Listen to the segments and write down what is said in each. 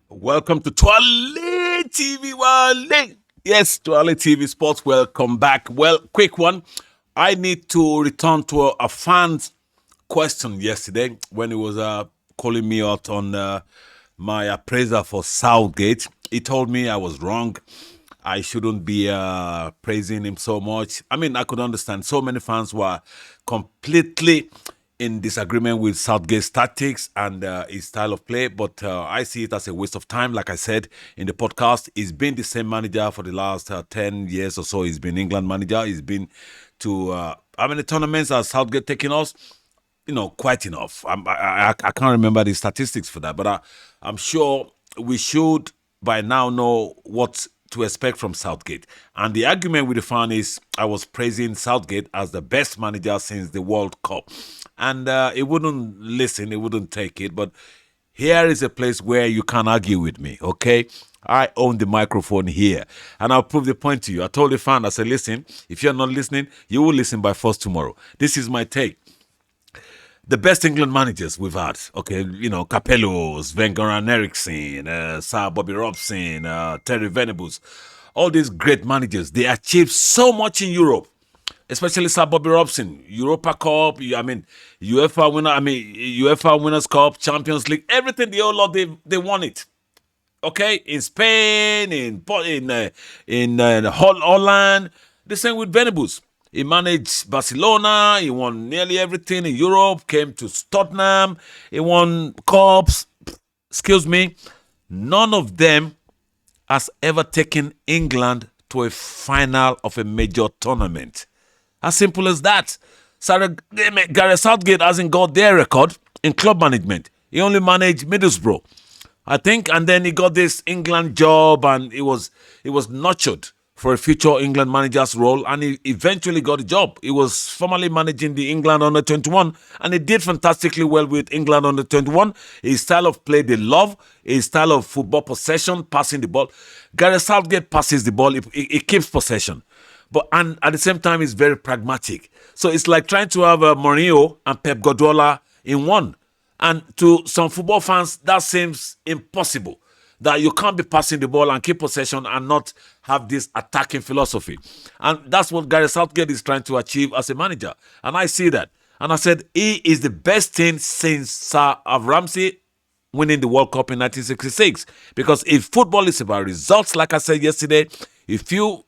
Welcome to TWALE TV Wale. Yes, TWALE TV Sports. Welcome back. Well, quick one. I need to return to a fan's question yesterday when he was calling me out on my appraiser for Southgate. He told me I was wrong. I shouldn't be praising him so much. I mean, I could understand. So many fans were completely in disagreement with Southgate's tactics and his style of play, but I see it as a waste of time. Like I said in the podcast, he's been the same manager for the last 10 years or so. He's been England manager. He's been to how many tournaments has Southgate taken us? You know, quite enough. I can't remember the statistics for that, but I'm sure we should by now know what to expect from Southgate. And the argument with the fan is I was praising Southgate as the best manager since the World Cup. And he wouldn't listen, he wouldn't take it. But here is a place where you can't argue with me, okay? I own the microphone here. And I'll prove the point to you. I told the fan, I said, listen, if you're not listening, you will listen by force tomorrow. This is my take. The best England managers we've had, okay, you know, Capello, Sven-Göran Eriksson, Sir Bobby Robson, Terry Venables, all these great managers, they achieved so much in Europe, especially Sir Bobby Robson, Europa Cup, UEFA Winners' Cup, Champions League, everything, the whole lot, they won it. Okay, in Spain, in Holland, the same with Venables. He managed Barcelona. He won nearly everything in Europe. Came to Tottenham. He won cups. Excuse me. None of them has ever taken England to a final of a major tournament. As simple as that. Gareth Southgate hasn't got their record in club management. He only managed Middlesbrough, I think, and then he got this England job, and he was nurtured for a future England manager's role, and he eventually got a job. He was formerly managing the England under-21, and he did fantastically well with England under-21. His style of play, they love. His style of football possession, passing the ball. Gareth Southgate passes the ball. He keeps possession. And at the same time, he's very pragmatic. So it's like trying to have Mourinho and Pep Guardiola in one. And to some football fans, that seems impossible. That you can't be passing the ball and keep possession and not have this attacking philosophy. And that's what Gareth Southgate is trying to achieve as a manager. And I see that. And I said, he is the best thing since Sir Ramsey winning the World Cup in 1966. Because if football is about results, like I said yesterday, if you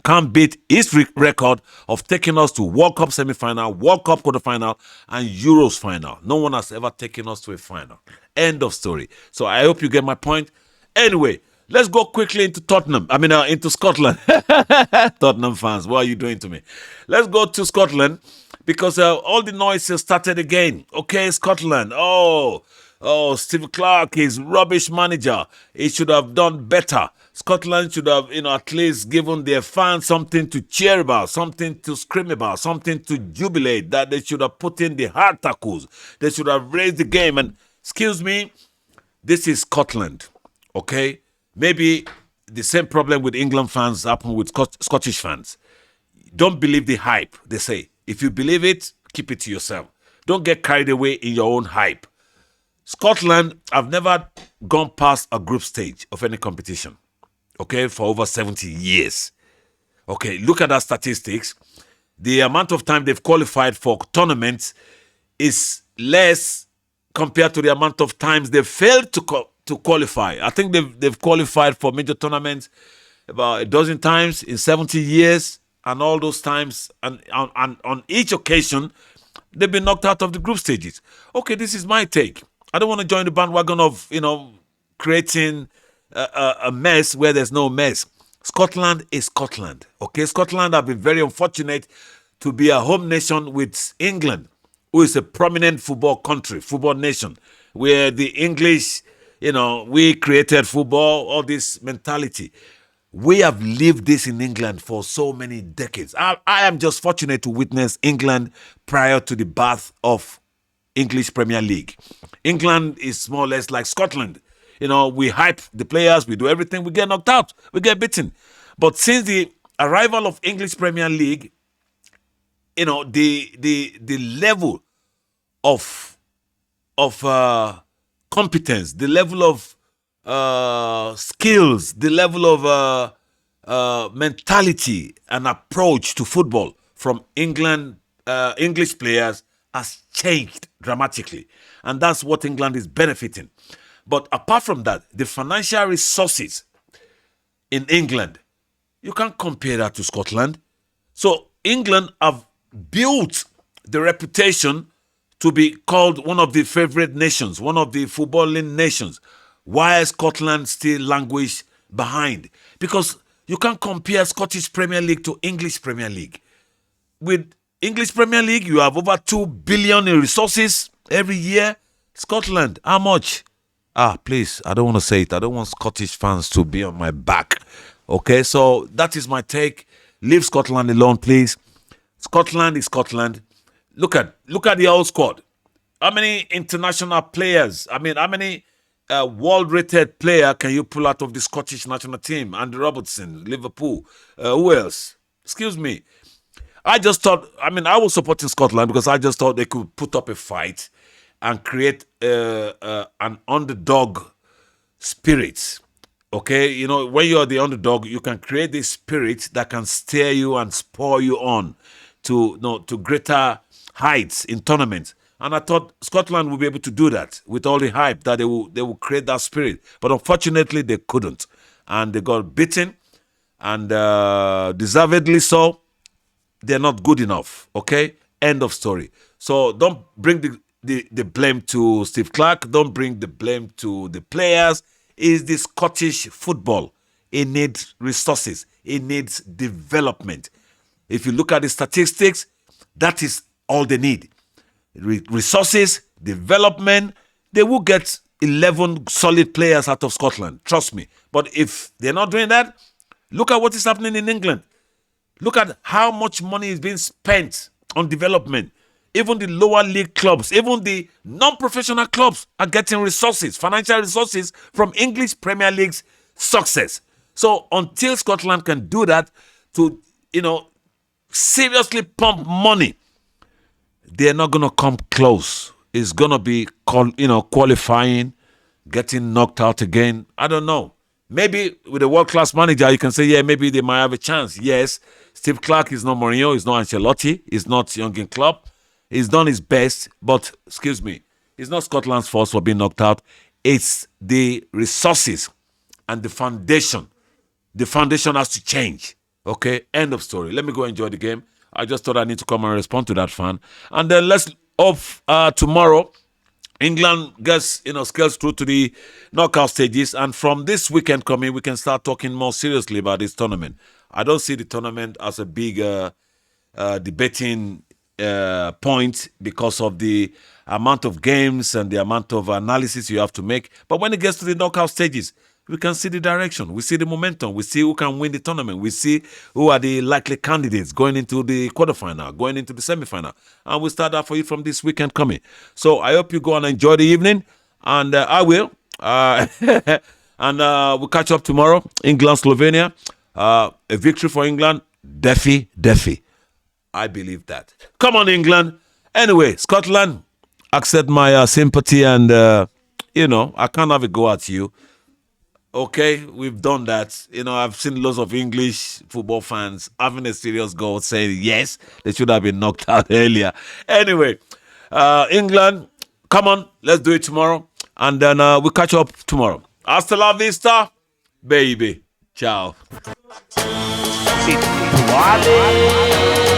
can't beat his record of taking us to World Cup semi-final, World Cup quarter-final, and Euros final. No one has ever taken us to a final. End of story. So I hope you get my point. Anyway, let's go quickly into into Scotland. Tottenham fans, what are you doing to me? Let's go to Scotland because all the noise has started again. Okay, Scotland. Oh, Steve Clarke is rubbish manager. He should have done better. Scotland should have, at least given their fans something to cheer about, something to scream about, something to jubilate, that they should have put in the hard tackles. They should have raised the game. And, excuse me, this is Scotland, okay? Maybe the same problem with England fans happened with Scottish fans. Don't believe the hype, they say. If you believe it, keep it to yourself. Don't get carried away in your own hype. Scotland have never gone past a group stage of any competition, okay, for over 70 years. Okay, look at that statistics. The amount of time they've qualified for tournaments is less compared to the amount of times they failed to qualify. I think they've qualified for major tournaments about a dozen times in 70 years, and all those times, and on each occasion, they've been knocked out of the group stages. Okay, this is my take. I don't want to join the bandwagon of, creating a mess where there's no mess. Scotland is Scotland. Okay, Scotland have been very unfortunate to be a home nation with England, who is a prominent football country, football nation, where the English, we created football, all this mentality. We have lived this in England for so many decades. I am just fortunate to witness England prior to the birth of English Premier League. England is more or less like Scotland. We hype the players, we do everything, we get knocked out, we get beaten. But since the arrival of English Premier League, the level of competence, the level of skills, the level of mentality and approach to football from English players has changed dramatically, and that's what England is benefiting. But apart from that, the financial resources in England, you can't compare that to Scotland. So England have built the reputation to be called one of the favorite nations, one of the footballing nations, while Scotland still languish behind. Because you can't compare Scottish Premier League to English Premier League. With English Premier League, you have over 2 billion in resources every year. Scotland, how much? Please, I don't want to say it. I don't want Scottish fans to be on my back. Okay, so that is my take. Leave Scotland alone, please. Scotland is Scotland. Look at the whole squad. How many international players? I mean, how many world-rated player can you pull out of the Scottish national team? Andy Robertson, Liverpool. Who else? Excuse me. I was supporting Scotland because I just thought they could put up a fight and create an underdog spirit. Okay, when you're the underdog, you can create this spirit that can steer you and spur you on to greater heights in tournaments. And I thought Scotland would be able to do that with all the hype that they will create that spirit. But unfortunately, they couldn't, and they got beaten, and deservedly so. They're not good enough. Okay, end of story. So don't bring the blame to Steve Clarke. Don't bring the blame to the players. It's the Scottish football. It needs resources. It needs development. If you look at the statistics, that is all they need. Resources, development. They will get 11 solid players out of Scotland. Trust me. But if they're not doing that, look at what is happening in England. Look at how much money is being spent on development. Even the lower league clubs, even the non-professional clubs are getting resources, financial resources from English Premier League's success. So until Scotland can do that to, seriously pump money, they're not going to come close. It's going to be, qualifying, getting knocked out again. I don't know. Maybe with a world-class manager, you can say, yeah, maybe they might have a chance. Yes, Steve Clarke is not Mourinho, he's not Ancelotti, he's not Jurgen Klopp. He's done his best, but, excuse me, it's not Scotland's fault for being knocked out. It's the resources and the foundation. The foundation has to change. Okay, end of story. Let me go enjoy the game. I just thought I need to come and respond to that fan. And then let's off tomorrow. England gets, scales through to the knockout stages. And from this weekend coming, we can start talking more seriously about this tournament. I don't see the tournament as a big debating point because of the amount of games and the amount of analysis you have to make. But when it gets to the knockout stages, we can see the direction. We see the momentum. We see who can win the tournament. We see who are the likely candidates going into the quarterfinal, going into the semifinal. And we'll start that for you from this weekend coming. So I hope you go and enjoy the evening. And I will. And we'll catch up tomorrow. England, Slovenia. A victory for England. Defi. I believe that. Come on, England. Anyway, Scotland, accept my sympathy and, I can't have a go at you. Okay, we've done that. I've seen lots of English football fans having a serious go saying, yes, they should have been knocked out earlier. Anyway, England, come on, let's do it tomorrow. And then we'll catch up tomorrow. Hasta la vista, baby. Ciao. TWALE.